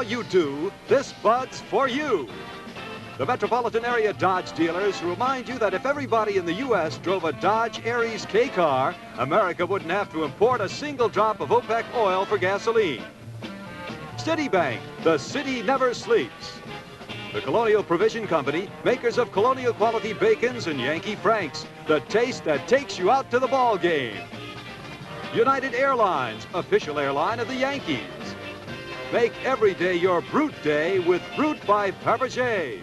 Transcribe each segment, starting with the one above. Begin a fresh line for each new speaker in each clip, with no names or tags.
you do, this Bud's for you. The metropolitan area Dodge dealers remind you that if everybody in the U.S. drove a Dodge Aries K car, America wouldn't have to import a single drop of OPEC oil for gasoline. Citibank, the city never sleeps. The Colonial Provision Company, makers of Colonial quality bacons and Yankee Franks, the taste that takes you out to the ball game. United Airlines, official airline of the Yankees. Make every day your Brute Day with Brute by Fabergé.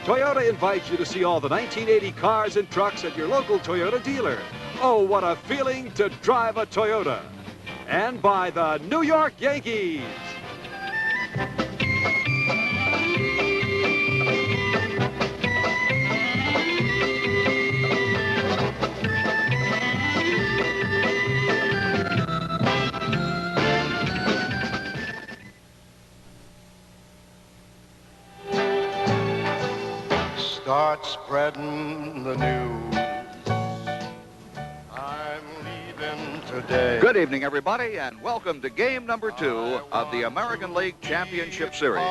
Toyota invites you to see all the 1980 cars and trucks at your local Toyota dealer. Oh, what a feeling to drive a Toyota. And by the New York Yankees.
Start spreading the news. I'm leaving today.
Good evening, everybody, and welcome to game number 2 of the American League Championship Series.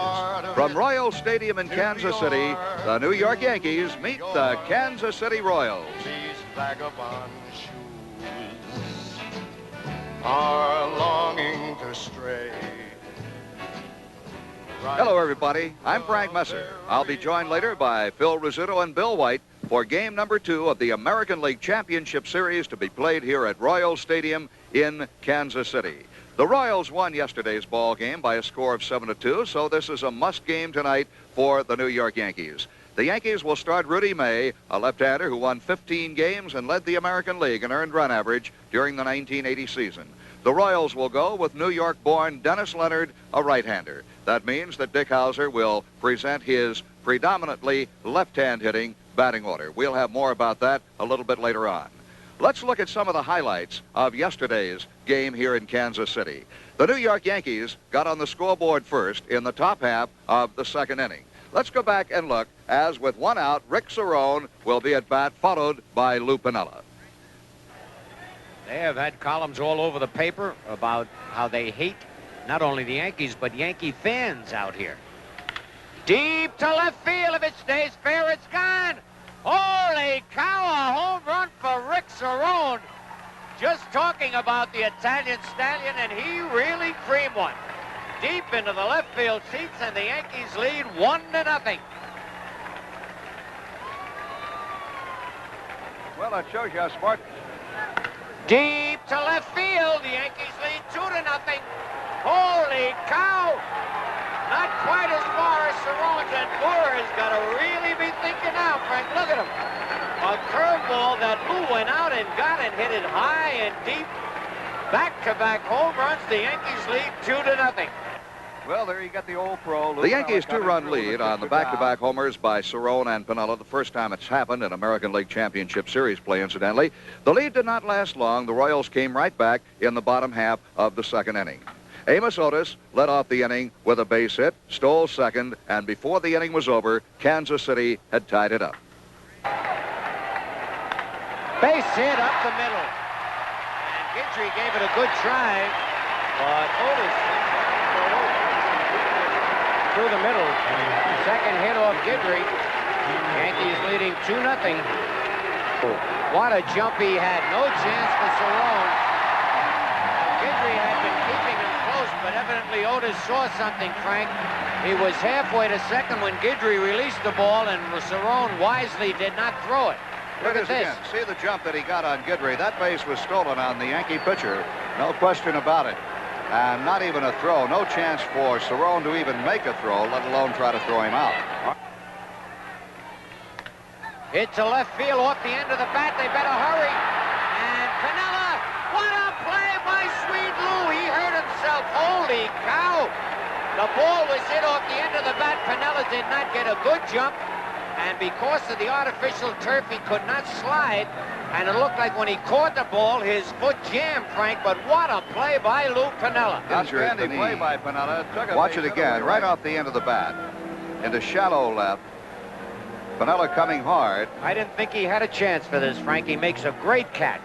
From Royal Stadium in Kansas City, the New York Yankees meet the Kansas City Royals.
These vagabond shoes are longing to stray.
Hello, everybody. I'm Frank Murcer. I'll be joined later by Phil Rizzuto and Bill White for game number 2 of the American League Championship Series to be played here at Royal Stadium in Kansas City. The Royals won yesterday's ball game by a score of 7-2, so this is a must game tonight for the New York Yankees. The Yankees will start Rudy May, a left-hander who won 15 games and led the American League in earned run average during the 1980 season. The Royals will go with New York-born Dennis Leonard, a right-hander. That means that Dick Hauser will present his predominantly left-hand hitting batting order. We'll have more about that a little bit later on. Let's look at some of the highlights of yesterday's game here in Kansas City. The New York Yankees got on the scoreboard first in the top half of the second inning. Let's go back and look as with one out, Rick Cerone will be at bat, followed by Lou Piniella.
They have had columns all over the paper about how they hate not only the Yankees, but Yankee fans out here. Deep to left field. If it stays fair, it's gone. Holy cow, a home run for Rick Cerone. Just talking about the Italian stallion, and he really creamed one. Deep into the left field seats, and the Yankees lead 1-0.
Well, that shows you how smart.
Deep to left field. The Yankees lead 2-0. Holy cow! Not quite as far as Cerone's, and Moore has got to really be thinking now, Frank. Look at him. A curveball that Lou went out and got and hit it high and deep. Back-to-back home runs. The Yankees lead 2-0.
Well, there you got the old pro. The Yankees' 2-run lead on the back-to-back homers by Cerone and Piniella, the first time it's happened in American League Championship Series play, incidentally. The lead did not last long. The Royals came right back in the bottom half of the second inning. Amos Otis led off the inning with a base hit, stole second, and before the inning was over, Kansas City had tied it up.
Base hit up the middle. And Guidry gave it a good try, but Otis through the middle. Second hit off Guidry. Yankees leading 2-0. What a jump he had. No chance for Cerone. Guidry had been keeping him close, but evidently Otis saw something, Frank. He was halfway to second when Guidry released the ball, and Cerone wisely did not throw it. Look at this.
Again. See the jump that he got on Guidry. That base was stolen on the Yankee pitcher. No question about it. And not even a throw. No chance for Cerone to even make a throw, let alone try to throw him out.
Hit to left field off the end of the bat. They better hurry. And Piniella, what a play by Sweet Lou. He hurt himself. Holy cow. The ball was hit off the end of the bat. Piniella did not get a good jump. And because of the artificial turf, he could not slide. And it looked like when he caught the ball, his foot jammed, Frank. But what a play by Lou Piniella.
Outstanding play by Piniella. Watch it again, right off the end of the bat. Into shallow left. Piniella coming hard.
I didn't think he had a chance for this, Frank. He makes a great catch.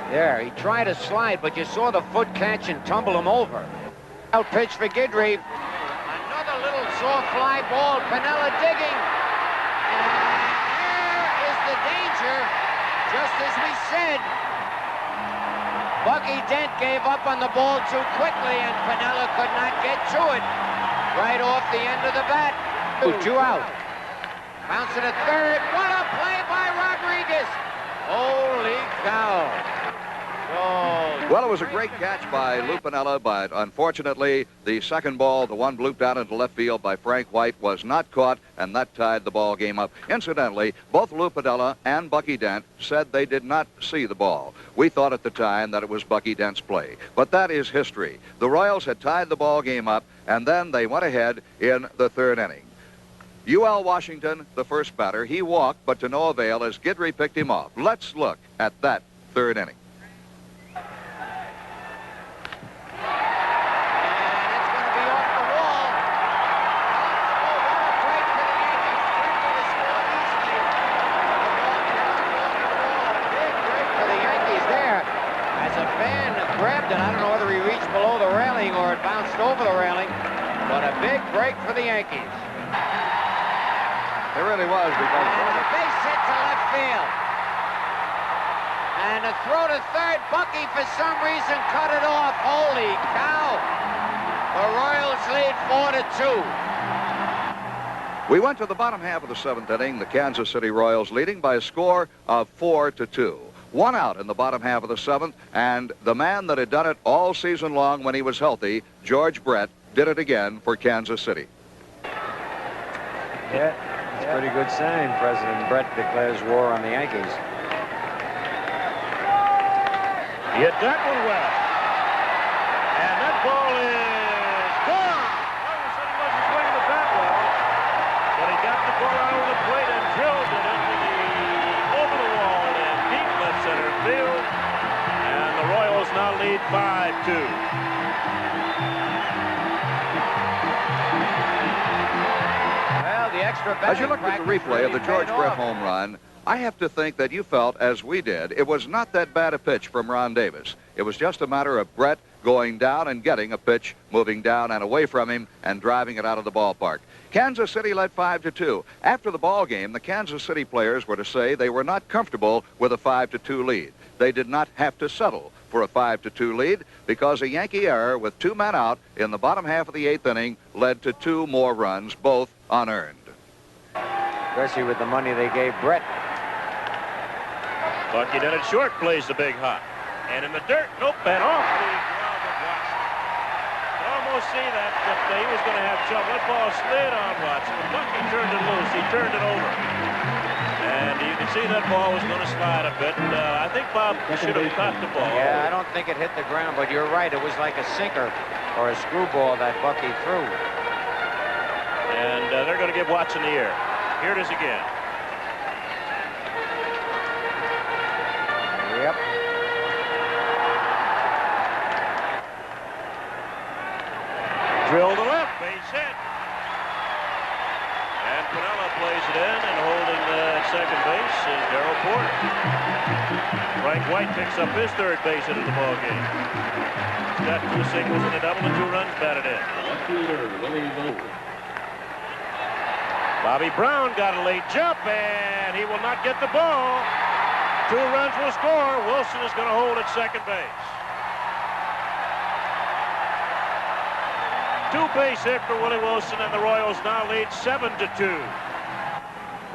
There, he tried to slide, but you saw the foot catch and tumble him over. Out pitch for Guidry. Another little soft fly ball. Piniella digging. And there is the danger. Just as we said. Bucky Dent gave up on the ball too quickly, and Piniella could not get to it. Right off the end of the bat. 2 out. Bounce to the third. What a play by Rodriguez. Holy cow. Oh.
Well, it was a great catch by Lou Piniella, but unfortunately, the second ball, the one blooped out into left field by Frank White, was not caught, and that tied the ball game up. Incidentally, both Lou Piniella and Bucky Dent said they did not see the ball. We thought at the time that it was Bucky Dent's play, but that is history. The Royals had tied the ball game up, and then they went ahead in the third inning. UL Washington, the first batter, he walked, but to no avail as Guidry picked him off. Let's look at that third inning.
And I don't know whether he reached below the railing or it bounced over the railing, but a big break for the Yankees.
It really was, because...
And a base hit to left field. And a throw to third. Bucky, for some reason, cut it off. Holy cow. The Royals lead 4-2.
We went to the bottom half of the seventh inning, the Kansas City Royals leading by a score of 4-2. 1 out in the bottom half of the seventh, and the man that had done it all season long when he was healthy, George Brett, did it again for Kansas City.
Yeah, it's a pretty good sign. President Brett declares war on the Yankees.
He hit that one well. And that ball is gone. Well, said he wasn't swinging the bat well, but he got the ball out of the plate and drilled it into the over the wall in deep left center field. And the Royals now lead 5-2.
Well, the extra
As you looked at the replay of the George Brett home run, I have to think that you felt, as we did, it was not that bad a pitch from Ron Davis. It was just a matter of Brett going down and getting a pitch, moving down and away from him, and driving it out of the ballpark. Kansas City led 5-2. After the ball game, the Kansas City players were to say they were not comfortable with a 5-2 lead. They did not have to settle for a 5-2 lead because a Yankee error with 2 men out in the bottom half of the 8th inning led to 2 more runs, both unearned.
Especially with the money they gave Brett.
Bucky done it short, plays the big hop. And in the dirt, nope, and off the ground of Watson. Could almost see that he was going to have trouble. That ball slid on Watson. When Bucky turned it loose, he turned it over. And you can see that ball was going to slide a bit. I think Bob should have caught the ball.
Yeah, I don't think it hit the ground, but you're right. It was like a sinker or a screwball that Bucky threw.
And they're going to give Watson the air. Here it is again.
Yep.
Drill to left, base hit. And Piniella plays it in, and holding at second base is Darrell Porter. Frank White picks up his third base hit of the ball game. He's got 2 singles and a double and 2 runs batted in. Bobby Brown got a late jump, and he will not get the ball. 2 runs will score. Wilson is going to hold at second base. 2 base hit for Willie Wilson, and the Royals now lead 7-2.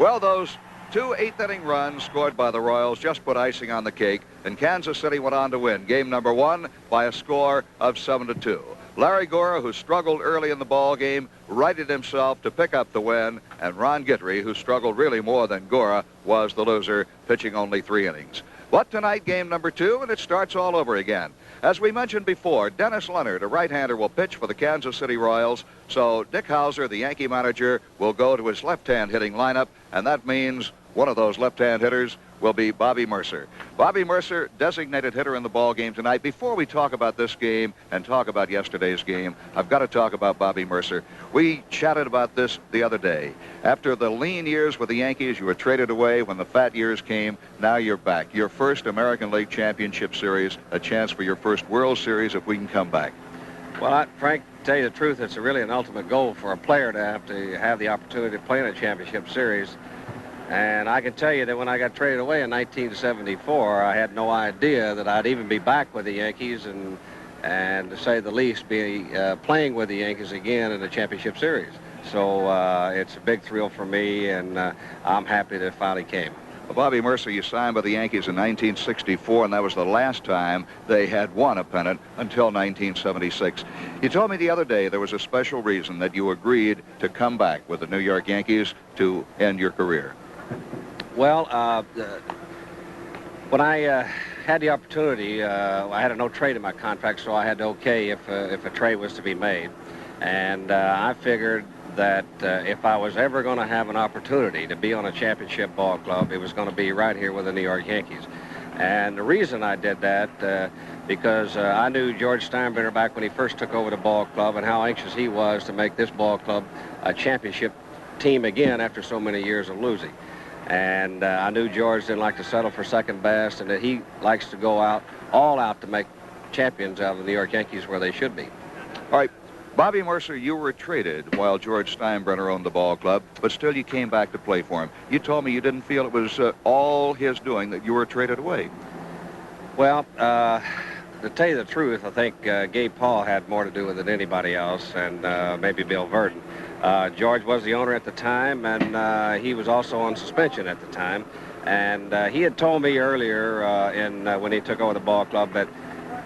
Well, those 2 8th-inning runs scored by the Royals just put icing on the cake, and Kansas City went on to win game number 1 by a score of 7-2. Larry Gora, who struggled early in the ball game, righted himself to pick up the win, and Ron Guidry, who struggled really more than Gora, was the loser, pitching only 3 innings. But tonight, game number 2, and it starts all over again. As we mentioned before, Dennis Leonard, a right-hander, will pitch for the Kansas City Royals, so Dick Hauser, the Yankee manager, will go to his left-hand hitting lineup, and that means one of those left-hand hitters will be Bobby Murcer. Bobby Murcer, designated hitter in the ball game tonight. Before we talk about this game and talk about yesterday's game, I've got to talk about Bobby Murcer. We chatted about this the other day. After the lean years with the Yankees, you were traded away. When the fat years came, now you're back. Your first American League Championship Series, a chance for your first World Series if we can come back.
Well, Frank, to tell you the truth, it's really an ultimate goal for a player to have the opportunity to play in a championship series. And I can tell you that when I got traded away in 1974, I had no idea that I'd even be back with the Yankees and to say the least, be playing with the Yankees again in the championship series. So it's a big thrill for me, and I'm happy that it finally came.
Well, Bobby Murcer, you signed with the Yankees in 1964, and that was the last time they had won a pennant until 1976. You told me the other day there was a special reason that you agreed to come back with the New York Yankees to end your career.
Well, when I had the opportunity, I had a no trade in my contract, so I had to okay if a trade was to be made. And I figured that if I was ever going to have an opportunity to be on a championship ball club, it was going to be right here with the New York Yankees. And the reason I did that, because I knew George Steinbrenner back when he first took over the ball club and how anxious he was to make this ball club a championship team again after so many years of losing. And I knew George didn't like to settle for second best, and that he likes to go all out to make champions out of the New York Yankees where they should be.
All right. Bobby Murcer, you were traded while George Steinbrenner owned the ball club, but still you came back to play for him. You told me you didn't feel it was all his doing that you were traded away.
Well, to tell you the truth, I think Gabe Paul had more to do with it than anybody else, and maybe Bill Verdon. George was the owner at the time, and he was also on suspension at the time. And he had told me earlier when he took over the ball club that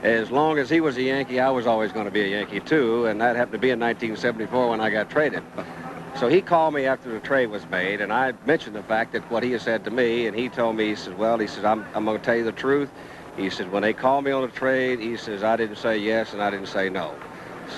as long as he was a Yankee, I was always going to be a Yankee too, and that happened to be in 1974 when I got traded. So he called me after the trade was made, and I mentioned the fact that what he had said to me, and he told me, he said, well, he says, I'm going to tell you the truth. He said, when they called me on the trade, he says, I didn't say yes and I didn't say no.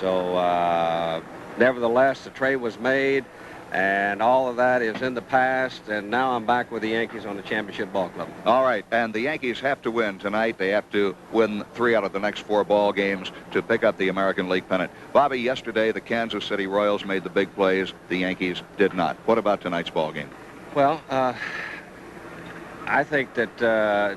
So nevertheless, the trade was made, and all of that is in the past, and now I'm back with the Yankees on the championship ball club.
All right, and the Yankees have to win tonight. They have to win 3 out of the next 4 ball games to pick up the American League pennant. Bobby, yesterday the Kansas City Royals made the big plays. The Yankees did not. What about tonight's ball game?
Well, I think that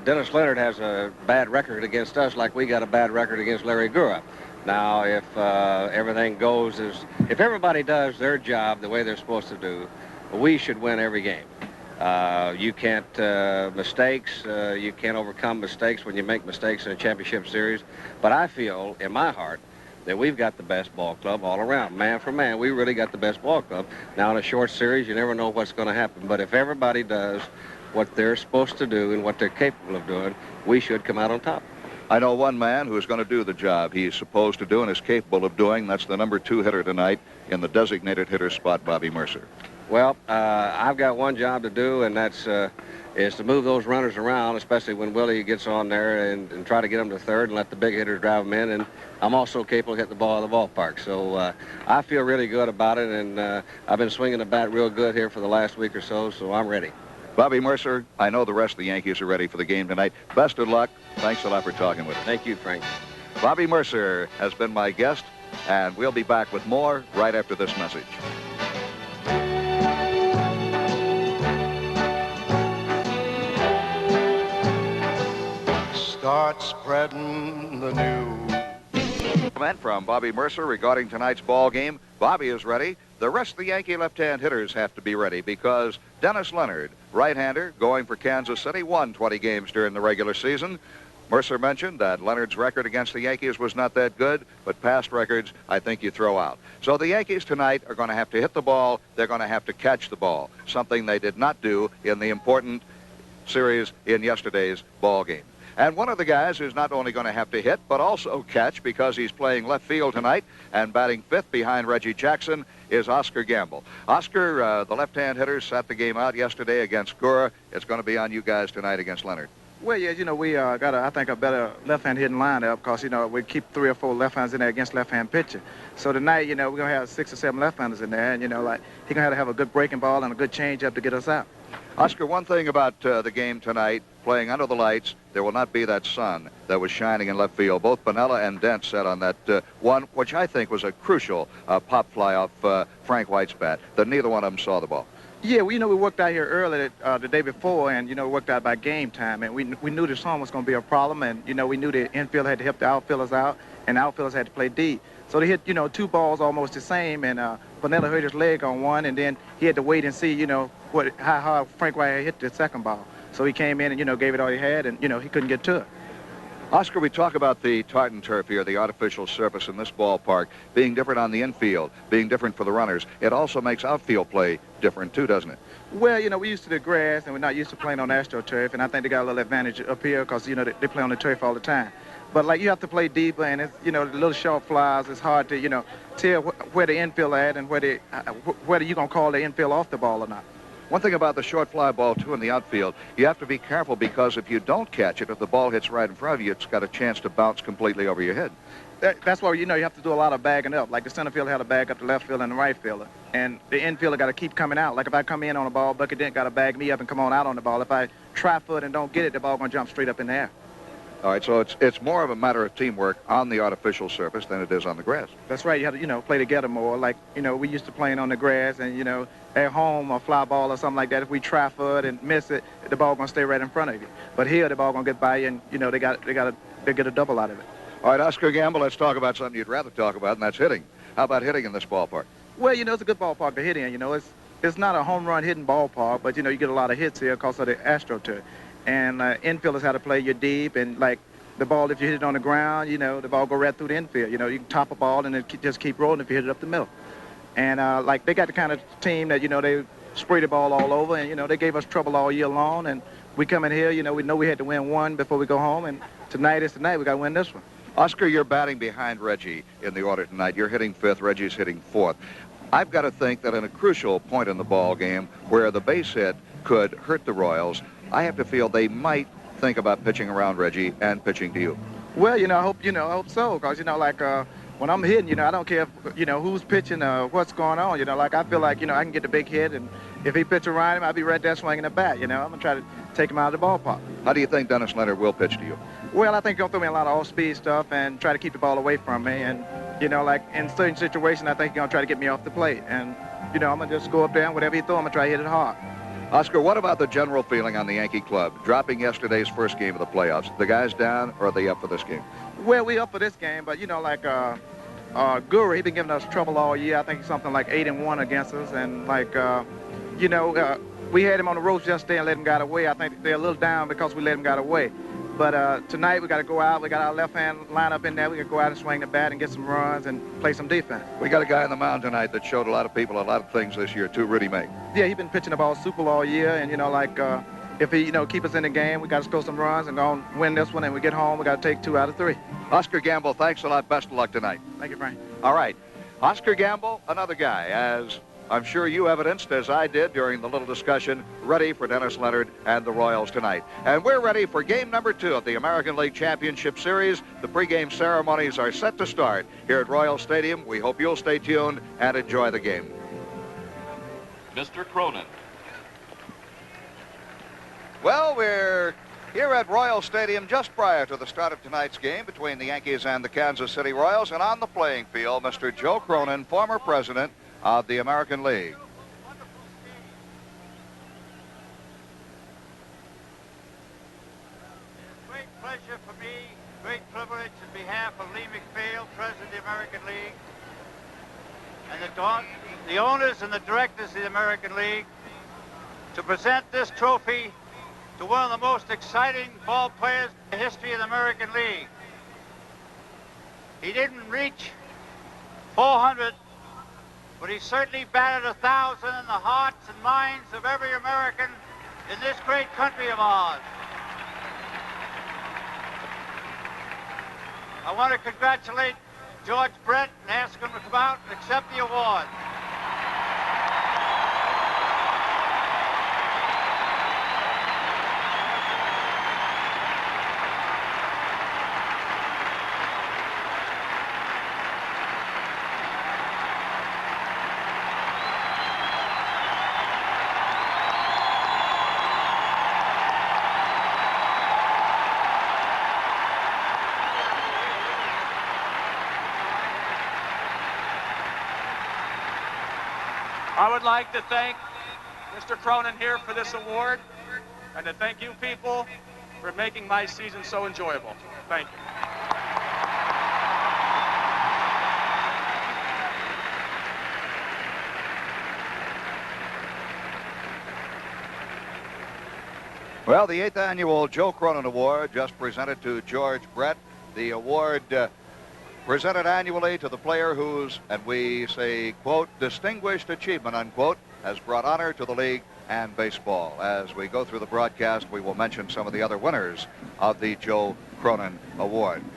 Dennis Leonard has a bad record against us like we got a bad record against Larry Gura. Now, if everything goes if everybody does their job the way they're supposed to do, we should win every game. You can't you can't overcome mistakes when you make mistakes in a championship series. But I feel in my heart that we've got the best ball club all around. Man for man, we really got the best ball club. Now, in a short series, you never know what's going to happen. But if everybody does what they're supposed to do and what they're capable of doing, we should come out on top.
I know one man who's going to do the job he's supposed to do and is capable of doing. That's the number 2 hitter tonight in the designated hitter spot, Bobby Murcer.
Well, I've got one job to do, and that's is to move those runners around, especially when Willie gets on there, and try to get them to third and let the big hitters drive them in. And I'm also capable of hitting the ball in the ballpark. So I feel really good about it, and I've been swinging the bat real good here for the last week or so I'm ready.
Bobby Murcer, I know the rest of the Yankees are ready for the game tonight. Best of luck. Thanks a lot for talking with us.
Thank you, Frank.
Bobby Murcer has been my guest, and we'll be back with more right after this message.
Start spreading the news.
Comment from Bobby Murcer regarding tonight's ball game. Bobby is ready. The rest of the Yankee left-hand hitters have to be ready because Dennis Leonard, right-hander, going for Kansas City, won 20 games during the regular season. Murcer mentioned that Leonard's record against the Yankees was not that good, but past records I think you throw out. So the Yankees tonight are going to have to hit the ball. They're going to have to catch the ball, something they did not do in the important series in yesterday's ball game. And one of the guys who's not only going to have to hit, but also catch because he's playing left field tonight and batting 5th behind Reggie Jackson is Oscar Gamble. Oscar, the left-hand hitter, sat the game out yesterday against Gura. It's going to be on you guys tonight against Leonard.
Well, yeah, you know, we got, I think, a better left-hand hitting lineup because, you know, we keep 3 or 4 left-handers in there against left-hand pitcher. So tonight, you know, we're going to have 6 or 7 left-handers in there, and, you know, like, he's going to have a good breaking ball and a good change-up to get us out.
Oscar, one thing about the game tonight, playing under the lights, there will not be that sun that was shining in left field. Both Piniella and Dent set on that one, which I think was a crucial pop fly off Frank White's bat, that neither one of them saw the ball.
Yeah, well, you know, we worked out here early the day before, and, you know, worked out by game time, and we knew the sun was going to be a problem, and, you know, we knew the infield had to help the outfielders out, and the outfielders had to play deep. So they hit, you know, 2 balls almost the same, and Vanilla hurt his leg on one, and then he had to wait and see, you know, how Frank White hit the second ball. So he came in and, you know, gave it all he had, and, you know, he couldn't get to it.
Oscar, we talk about the tartan turf here, the artificial surface in this ballpark, being different on the infield, being different for the runners. It also makes outfield play different, too, doesn't it?
Well, you know, we're used to the grass, and we're not used to playing on AstroTurf, and I think they got a little advantage up here because, you know, they play on the turf all the time. But, like, you have to play deeper, and, it's, you know, the little short flies, it's hard to, you know, tell where the infield at and whether you're going to call the infield off the ball or not.
One thing about the short fly ball, too, in the outfield, you have to be careful because if you don't catch it, if the ball hits right in front of you, it's got a chance to bounce completely over your head.
That's why, you know, you have to do a lot of bagging up. Like the center fielder had to bag up the left fielder and the right fielder. And the infielder got to keep coming out. Like if I come in on a ball, Bucky Dent got to bag me up and come on out on the ball. If I try foot and don't get it, the ball going to jump straight up in the air.
All right, so it's more of a matter of teamwork on the artificial surface than it is on the grass.
That's right. You have to, you know, play together more. Like, you know, we used to playing on the grass, and, you know, at home, a fly ball or something like that, if we try for it and miss it, the ball going to stay right in front of you. But here, the ball going to get by you, and, you know, they get a double out of it.
All right, Oscar Gamble, let's talk about something you'd rather talk about, and that's hitting. How about hitting in this ballpark?
Well, you know, it's a good ballpark to hit in. You know, it's not a home run hitting ballpark, but, you know, you get a lot of hits here because of the AstroTurf. And infielders have to play you deep, and, like, the ball, if you hit it on the ground, you know, the ball go right through the infield. You know, you can top a ball and it just keep rolling if you hit it up the middle. And, like, they got the kind of team that, you know, they spray the ball all over, and, you know, they gave us trouble all year long. And we come in here, you know we had to win one before we go home, and tonight is tonight. We got to win this one.
Oscar, you're batting behind Reggie in the order tonight. You're hitting 5th. Reggie's hitting 4th. I've got to think that in a crucial point in the ball game where the base hit could hurt the Royals, I have to feel they might think about pitching around Reggie and pitching to you.
Well, you know, I hope so, because, you know, like, when I'm hitting, you know, I don't care if, you know, who's pitching, what's going on, you know, like, I feel like, you know, I can get the big hit, and if he pitch around him, I'll be right there swinging the bat, you know. I'm going to try to take him out of the ballpark.
How do you think Dennis Leonard will pitch to you?
Well, I think he'll throw me a lot of off-speed stuff and try to keep the ball away from me, and, you know, like, in certain situations, I think he's going to try to get me off the plate, and, you know, I'm going to just go up there, and whatever he throw, I'm going to try to hit it hard.
Oscar, what about the general feeling on the Yankee club, dropping yesterday's first game of the playoffs? The guys down, or are they up for this game?
Well, we up for this game, but, you know, like, Guru, he been giving us trouble all year. I think something like 8-1 against us, and, like, you know, we had him on the ropes yesterday and let him get away. I think they're a little down because we let him get away. But tonight we got to go out. We got our left-hand lineup in there. We got to go out and swing the bat and get some runs and play some defense.
We got a guy on the mound tonight that showed a lot of people a lot of things this year, too, Rudy May.
Yeah, he's been pitching the ball super all year, and, you know, like, if he, you know, keep us in the game, we got to score some runs and go and win this one, and we get home, we got to take 2 out of 3.
Oscar Gamble, thanks a lot. Best of luck tonight.
Thank you, Frank.
All right. Oscar Gamble, another guy, as I'm sure you evidenced, as I did during the little discussion, ready for Dennis Leonard and the Royals tonight. And we're ready for game number 2 of the American League Championship Series. The pregame ceremonies are set to start here at Royal Stadium. We hope you'll stay tuned and enjoy the game.
Mr. Cronin.
Well, we're here at Royal Stadium just prior to the start of tonight's game between the Yankees and the Kansas City Royals. And on the playing field, Mr. Joe Cronin, former president of the American League.
Great pleasure for me, great privilege on behalf of Lee McPhail, President of the American League, and the owners and the directors of the American League, to present this trophy to one of the most exciting ball players in the history of the American League. He didn't reach 400, but he certainly batted 1,000 in the hearts and minds of every American in this great country of ours. I want to congratulate George Brett and ask him to come out and accept the award.
I would like to thank Mr. Cronin here for this award, and to thank you people for making my season so enjoyable. Thank you.
Well, the 8th annual Joe Cronin Award just presented to George Brett. The award presented annually to the player whose, and we say, quote, distinguished achievement, unquote, has brought honor to the league and baseball. As we go through the broadcast, we will mention some of the other winners of the Joe Cronin Award.